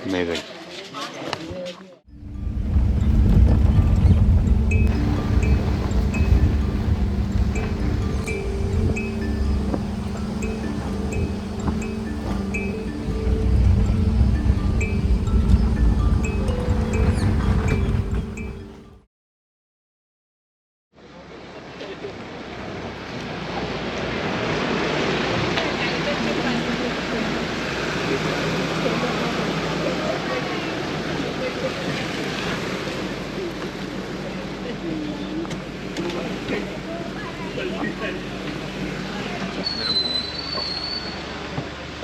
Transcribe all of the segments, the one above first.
Amazing.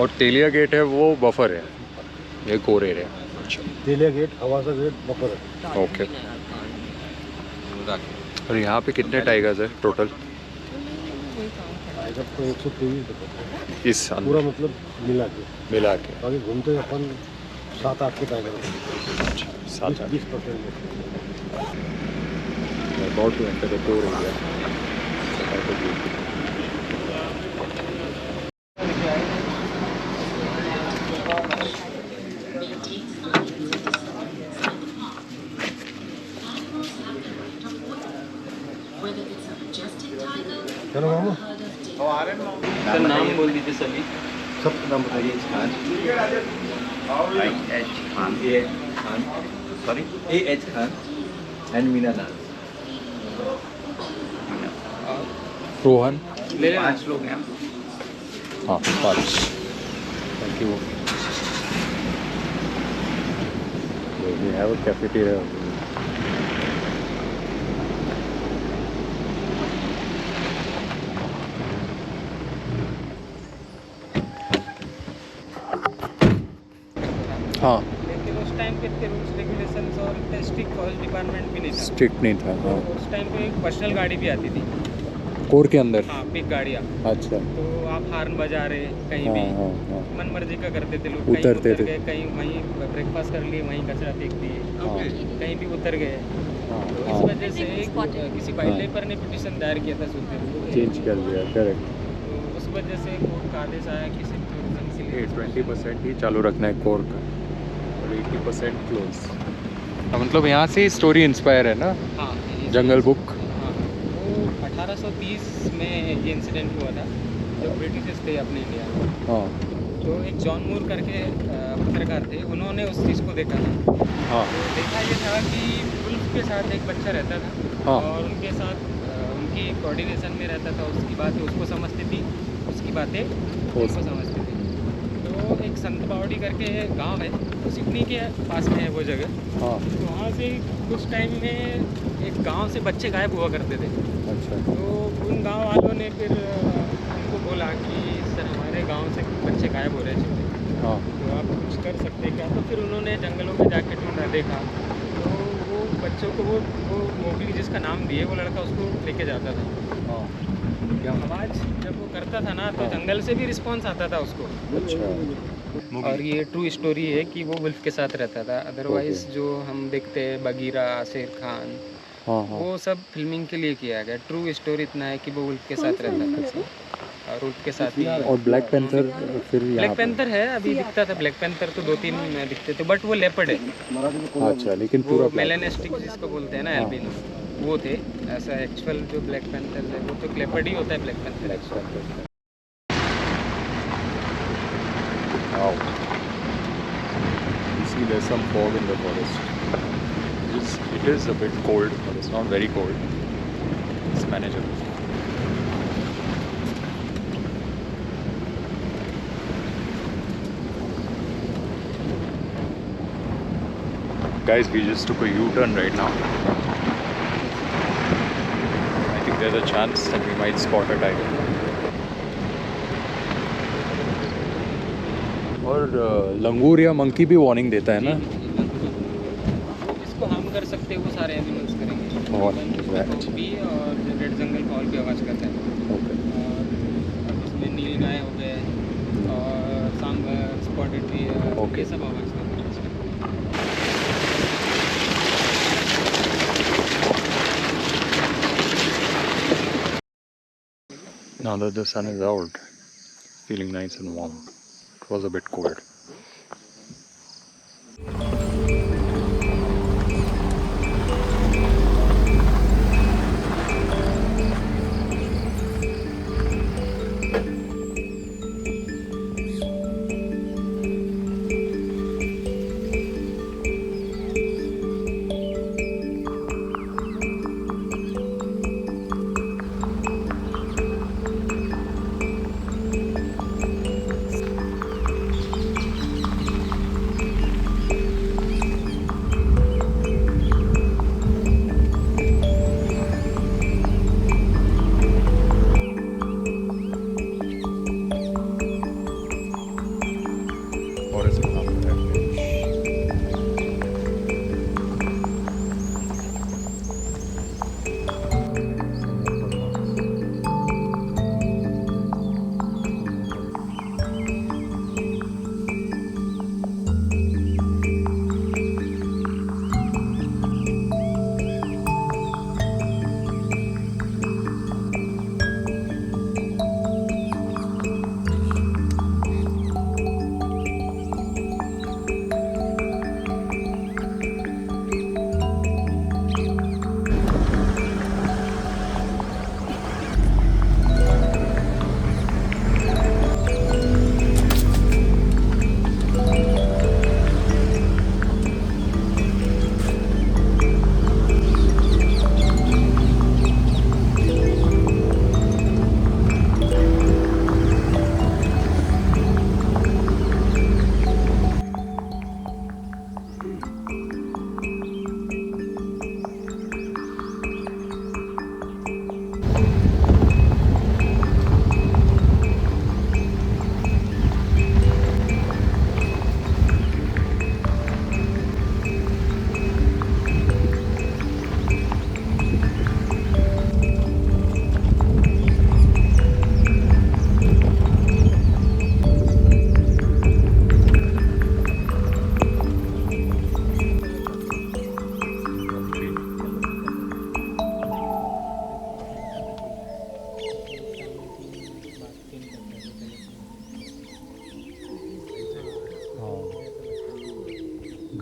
और तेलिया gate है वो बफर है, ये कोर एरिया। अच्छा, तेलिया गेट, हवासा गेट, बफर है। ओके। और यहाँ पे कितने टाइगर्स है टोटल? टाइगर तो 123 बताते इस साल पूरा, मतलब मिला के बाकी घूमते अपन 7-8 के टाइगर। अच्छा, 7-8। 20% about to enter the core area. चलो मामू, सर नाम बोल दीजिए सभी। सब नाम बताइए। Khan, H Khan, sorry AH Khan and Meena नाज। रोहन, 5 लोग हैं। हाँ 5। Thank you. We have a cafeteria. हाँ, लेकिन उस टाइम पे इतने रूल्स रेगुलेशंस और इतने स्ट्रिक्ट फॉरेस्ट डिपार्टमेंट भी नहीं था। स्ट्रिक्ट नहीं था। हाँ, उस टाइम पे एक पर्सनल गाड़ी भी आती थी। कोर के अंदर। हाँ, बिग गाड़ियाँ। अच्छा। तो आप हार्न बजा रहे कहीं हाँ भी, हाँ हाँ। मन मर्जी का करते थे लोग। उतरते कहीं उतर थे। गए, कहीं वहीं ब्रेकफास्ट कर लिए, वहीं कचरा फेंक दिए, हाँ कहीं भी उतर गए। हाँ तो हाँ। इस वजह से किसी वाइल्ड लाइफर ने पिटीशन दायर किया था सुनते हुए। चेंज कर दिया, करेक्ट। तो उस वजह से कोर्ट का आदेश आया कि सिर्फ टूरिज्म के लिए 20% ही चालू रखना है कोर का और 80% क्लोज। मतलब यहाँ से स्टोरी इंस्पायर है ना, हाँ, जंगल बुक। हाँ, वो 1830 में ये इंसिडेंट हुआ था जब ब्रिटिश थे अपने इंडिया में। हाँ तो एक जॉन मूर करके पत्रकार थे, उन्होंने उस चीज़ को देखा था। हाँ तो देखा ये था कि वुल्फ के साथ एक बच्चा रहता था। हाँ। और उनके साथ उनकी कोऑर्डिनेशन में रहता था। उसकी बातें उसको समझती थी, उसकी बातें उसको समझती थी। तो एक संत बावड़ी करके गांव है, सिडनी के पास में है वो जगह। हाँ। तो वहाँ से कुछ टाइम में एक गांव से बच्चे गायब हुआ करते थे। अच्छा। तो उन गांव वालों ने फिर उनको बोला कि सर हमारे गांव से बच्चे गायब हो रहे हैं छोटे, हाँ तो आप कुछ कर सकते क्या? तो फिर उन्होंने जंगलों में जाके ढूंढा, देखा तो वो बच्चों को वो मोगली जिसका नाम दिए वो लड़का उसको लेके जाता था। हाँ। क्या आवाज़ जब वो करता था ना तो जंगल से भी रिस्पॉन्स आता था उसको। अच्छा। और ये ट्रू स्टोरी है कि वो वुल्फ के साथ रहता था। अदरवाइज़ जो हम देखते हैं बगीरा, शेर खान, हाँ हाँ। वो सब फिल्मिंग के लिए किया गया। ट्रू स्टोरी इतना है कि वो वुल्फ के साथ रहता था और वुल्फ के साथ ही। और ब्लैक पैंथर फिर यहाँ ब्लैक पैंथर है, अभी दिखता था ब्लैक पैंथर तो 2-3 दिखते थे, बट वो लेपर्ड है। अच्छा, लेकिन वो पूरा मेलानिस्टिक जिसको बोलते हैं ना, एल्बिनो, वो थे। ऐसा एक्चुअल जो ब्लैक पैंथर है वो तो लेपर्ड ही होता है, black panther actual. Wow. You see there's some fog in the forest. It is a bit cold, but it's not very cold. It's manageable. Guys, we just took a U-turn right now. I think there's a chance that we might spot a tiger. और लंगूर या monkey भी warning देता है ना? जिसको harm कर सकते हैं वो सारे एनिमल्स करेंगे। और भी और रेड जंगल फॉल की आवाज़ करता है। ओके। और अब इसमें नील गाय हो गए और सांबर, स्पॉटेड डियर, ओके। ये सब आवाज़ करते हैं। Now that the sun is out, feeling nice and warm. It was a bit cold. Forest का नाम पता है।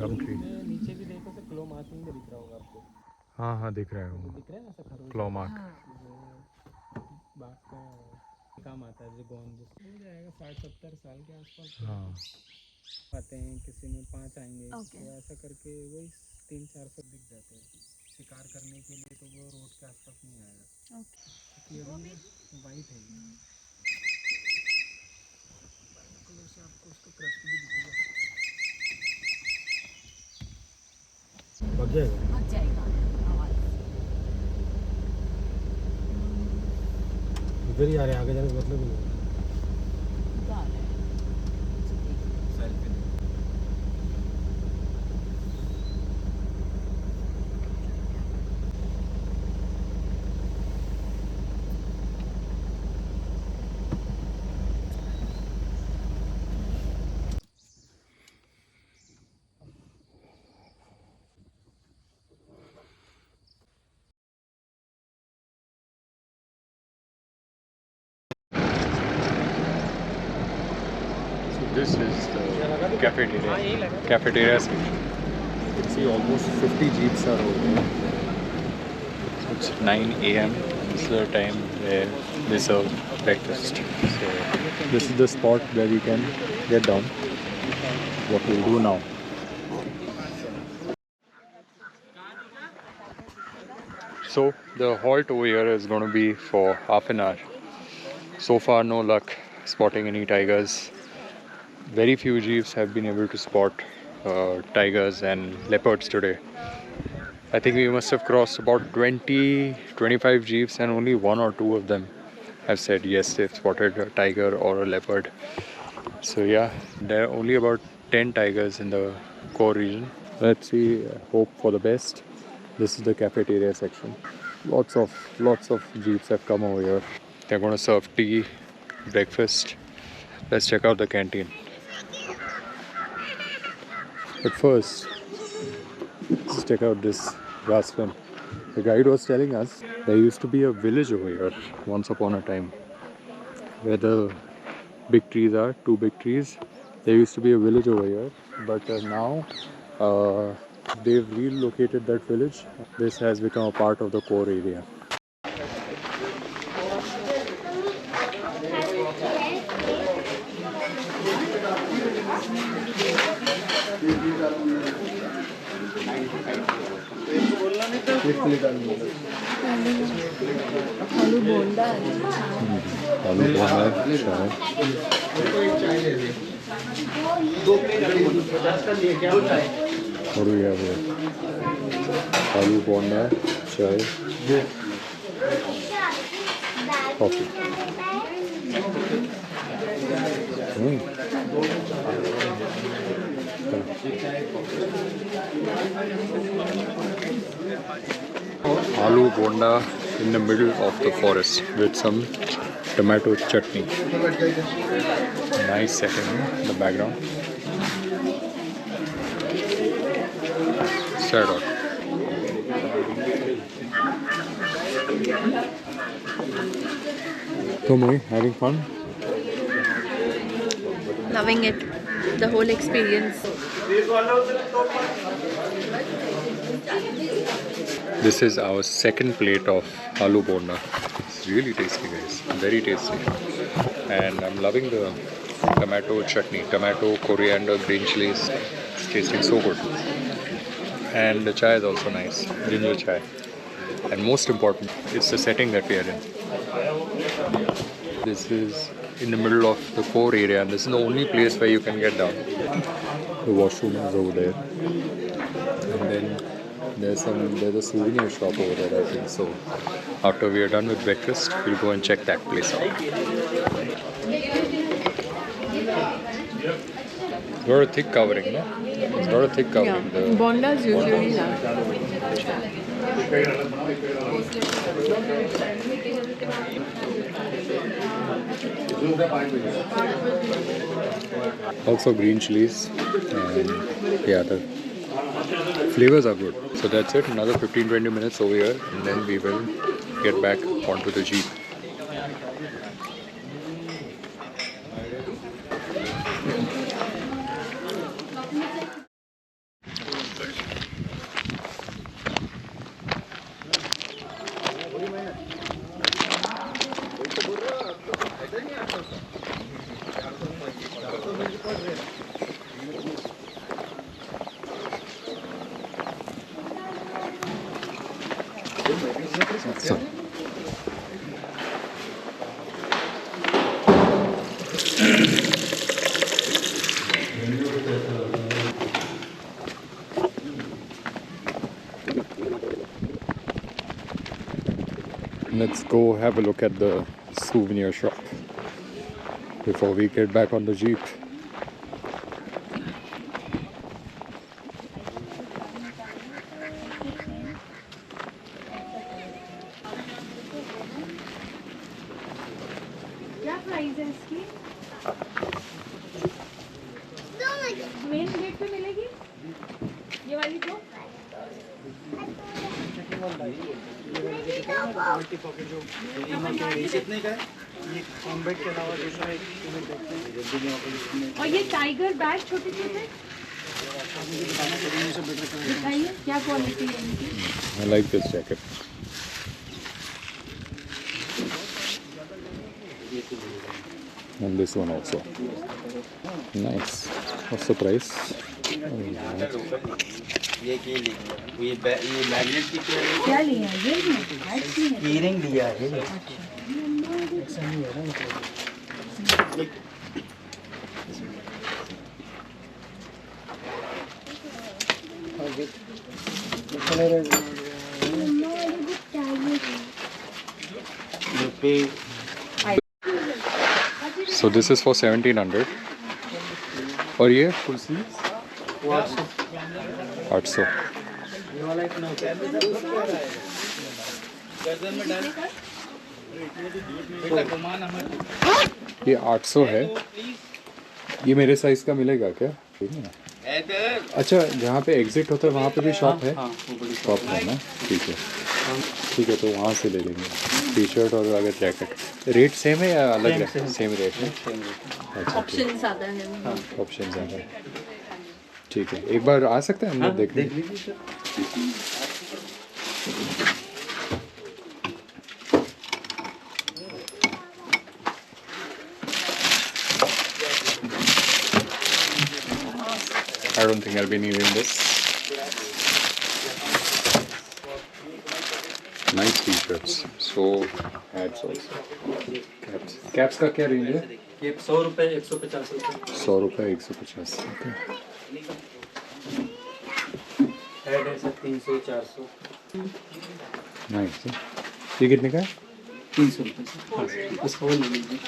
गम ट्री। नीचे भी देखो तो क्लो मार्किंग भी दिख रहा होगा आपको। हाँ हाँ दिख रहा है वो दिख रहा है ना ऐसा खरोच क्लॉ मार्क। बाग का काम आता है जो गोंद हो जाएगा 60-70 साल के आसपास। हाँ आते हैं किसी में 5 आएंगे Okay. तो ऐसा करके वही 300-400 दिख जाते हैं। शिकार करने के लिए तो वो रोड के आसपास नहीं आएगा क्योंकि अभी वाइट है कलर से आपको उसका क्रस्ट भी दिखेगा। भाग जाएगा। भाग जाएगा आवाज। इधर ही आ रहे हैं, आगे जाने का मतलब ही नहीं। जा रहा है। Selfie This is the cafeteria. Cafeteria section. You can see almost 50 jeeps are over there. So it's 9 a.m. This is the time where they serve breakfast. So this is the spot where we can get down. What we'll do now. So the halt over here is going to be for half an hour. So far, no luck spotting any tigers. Very few jeeps have been able to spot tigers and leopards today. I think we must have crossed about 20-25 jeeps and only 1 or 2 of them have said yes, they've spotted a tiger or a leopard. So yeah, there are only about 10 tigers in the core region. Let's see, hope for the best. This is the cafeteria section. Lots of jeeps have come over here. They're going to serve tea, breakfast. Let's check out the canteen. But first, let's check out this grassland. The guide was telling us there used to be a village over here once upon a time. Where the big trees are, 2 big trees. There used to be a village over here. But now they've relocated that village. This has become a part of the core area. आलू बोंडा है। आलू बोंडा चाय। What do we have here? Aloo bonda, chai, coffee. Aloo bonda in the middle of the forest with some tomato chutney. Nice setting in the background. Start out. So Moi, having fun? Loving it. The whole experience. This is our second plate of aloo bonda. It's really tasty, guys. Very tasty. And I'm loving the tomato chutney. Tomato, coriander, green chilies. It's tasting so good. And the chai is also nice. Ginger chai. And most important, it's the setting that we are in. This is in the middle of the core area, and this is the only place where you can get down. The washroom is over there. And then there's a souvenir shop over there, I think. So after we are done with breakfast, we'll go and check that place out. It's got a thick covering, no? It's got a thick covering. The Bondas usually have. also green chilies, and yeah, the flavors are good. So that's it. Another 15-20 minutes over here, and then we will get back onto the jeep. So, let's go have a look at the souvenir shop before we get back on the jeep. क्या price है इसकी? Main gate पे मिलेगी ये वाली तो? और ये टाइगर बैग छोटे छोटे बताइए क्या क्वालिटी है इनकी? I like this jacket. And this one also. Nice. What's the price? ये की ये मैग्नेट की क्या लिया ये नहीं कीरिंग दिया है So this is for 1700. और ये full sleeves? 800. ये 800 है. ये मेरे साइज का मिलेगा क्या? अच्छा, जहाँ पे एग्जिट होता है वहाँ पे भी शॉप है? शॉप है ना? ठीक है. ठीक है, तो वहाँ से ले लेंगे. टी शर्ट और अगर जैकेट रेट सेम है या अलग है? सेम रेट है. अच्छा, ऑप्शन ज़्यादा है. ऑप्शन ज़्यादा है. ठीक है, एक बार आ सकते हैं अंदर देखने? I don't think I'll be needing this. Nice t-shirts. So hats also. Caps. Caps का क्या रेंज है? ये 100 रुपए 150 रुपए 100 रुपये 150. Okay. हेड है 300 400 Nice. ये कितने का है? 300 रुपए बस वो ले लीजिए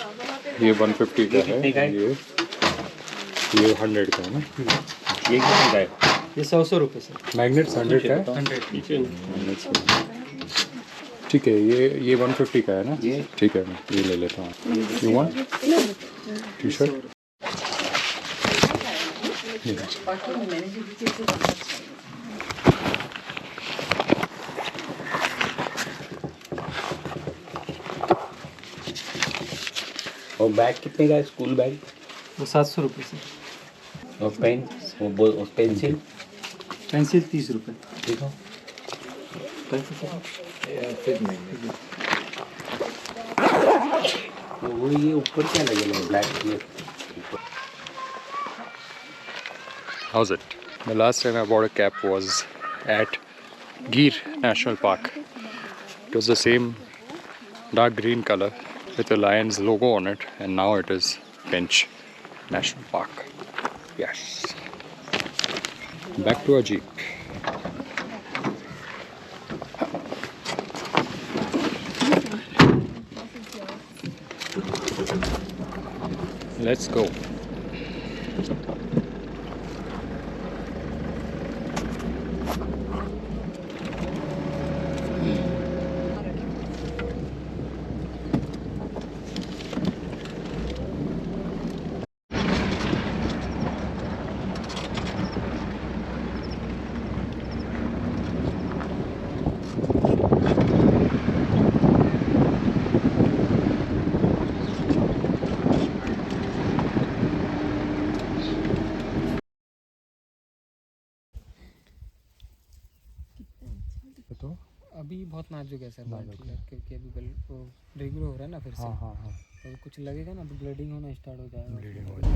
ये 150 का है. कितने का है? ये 100 का है ना? ये कितने का है ये 100 रुपये सर। मैग्नेट्स 100 का है। 100। ठीक है, ये 150 का है ना? ठीक है, मैं ये ले लेता हूँ। You want T shirt? और बैग कितने का है, स्कूल बैग? वो 700 रुपये सर। और पेन, वो पेंसिल? पेंसिल 30 रुपये। ठीक है। वो ये ऊपर क्या लगेगा, ब्लैक ये? How's it? The last time I bought a cap was at Gir National Park. It was the same dark green color with the lion's logo on it, and now it is Finch National Park. Yes. Back to our Jeep. Let's go. तो अभी बहुत नाजुक है sir बाल, क्योंकि अभी वो regular हो रहा है ना फिर से। हाँ तो कुछ लगेगा ना तो ब्लीडिंग होना स्टार्ट हो जाएगा। ब्लीडिंग हो जाएगी।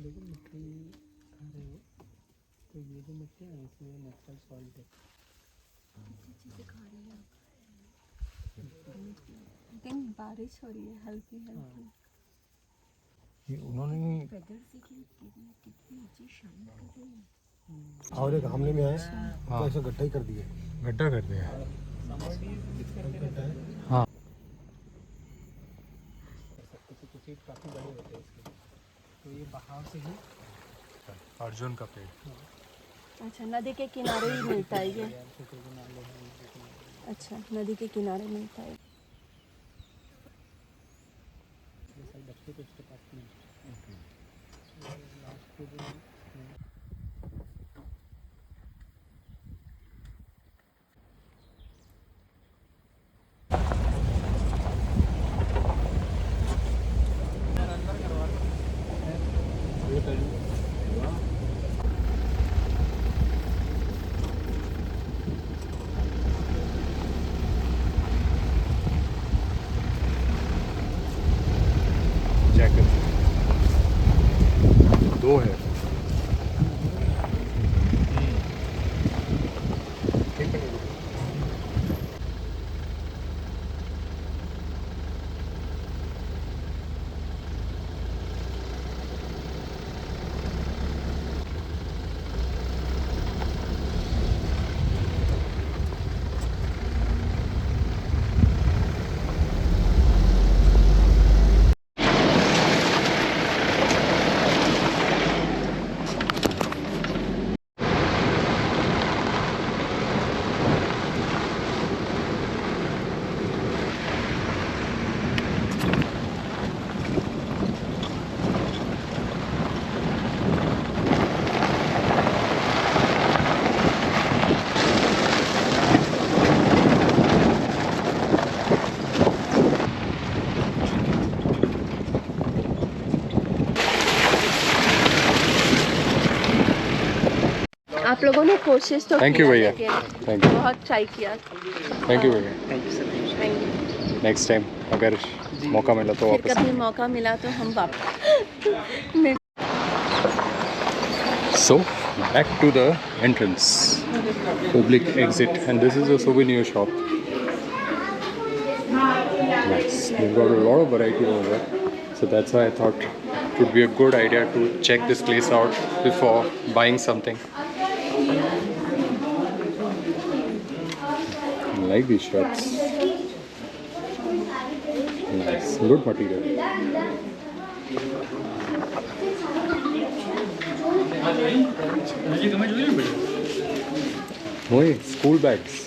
देखो मिट्टी खा रहे हो तो ये जो मिट्टी है ना इसमें नेचुरल सॉल्ट है। बारिश हो रही है हल्की हल्की। ये उन्होंने और एक हमले में आए तो ऐसे गड्ढा ही कर दिए। गड्ढा कर दिया। कुछ सीट काफ़ी बड़े होते हैं इसके, तो ये बहाव से ही अर्जुन का पेड़। अच्छा, नदी के किनारे ही मिलता है ये। अच्छा, नदी के किनारे मिलता है। बच्चे तो इसके पास नहीं। लास्ट के दिन जैकेट 2 है। आप लोगों ने कोशिश तो थैंक यू किया, भैया, लेकिन थैंक यू, बहुत ट्राई किया। थैंक यू भैया। Thank you sir. Thank you। Next time अगर मौका मिला तो फिर वापस। कभी मौका मिला तो हम वापस। So back to the entrance, public exit, and this is a souvenir shop. Nice. They've got a lot of variety over there, so that's why I thought it would be a good idea to check this place out before buying something. like these shirts. Nice, good material. Mohi, school bags.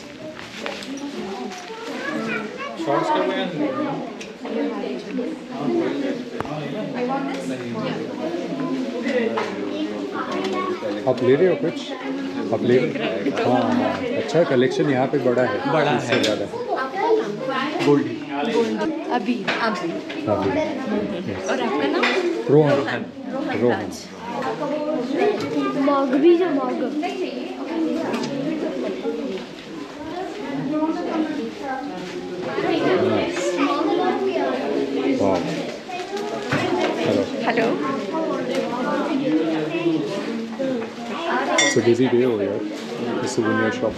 आप ले रहे हो कुछ? आप ले रहे हो? हाँ हाँ, अच्छा कलेक्शन यहाँ पे बड़ा है, बड़ा इससे है। ज़्यादा। गोल्डी। अभी हाँ जी। और आपका नाम? रोहन। रोहन। मग भी जो मग Nice. Wow. Hello. Hello It's a busy day over here. The souvenir shop.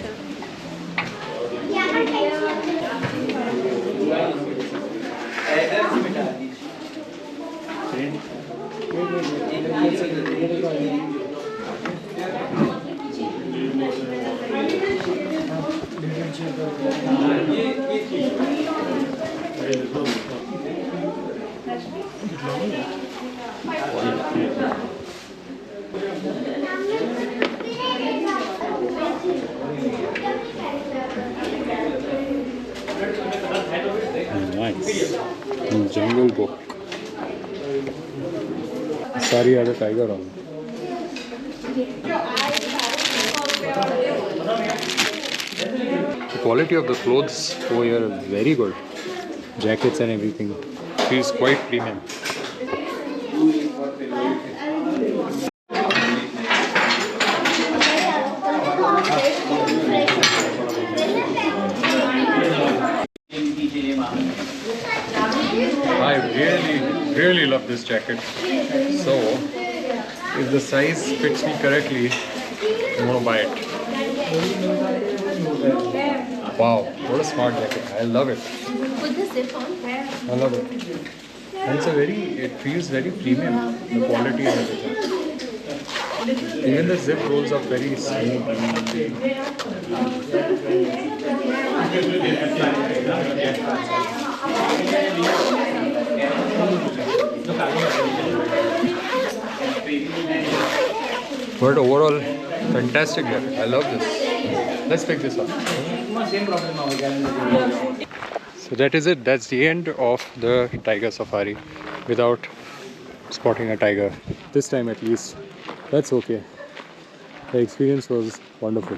Nice. Jungle Book. Sorry, I had a tiger on. The quality of the clothes over here is very good. Jackets and everything. Feels quite premium. I really love this jacket. So, if the size fits me correctly, I'm gonna buy it. Wow, what a smart jacket. I love it. Put the zip on. I love it. And it feels very premium, the quality and everything. Even the zip rolls up very smooth. But overall, fantastic jacket. I love this. Let's pick this up. So that is it. That's the end of the tiger safari without spotting a tiger. This time at least. That's okay. The experience was wonderful.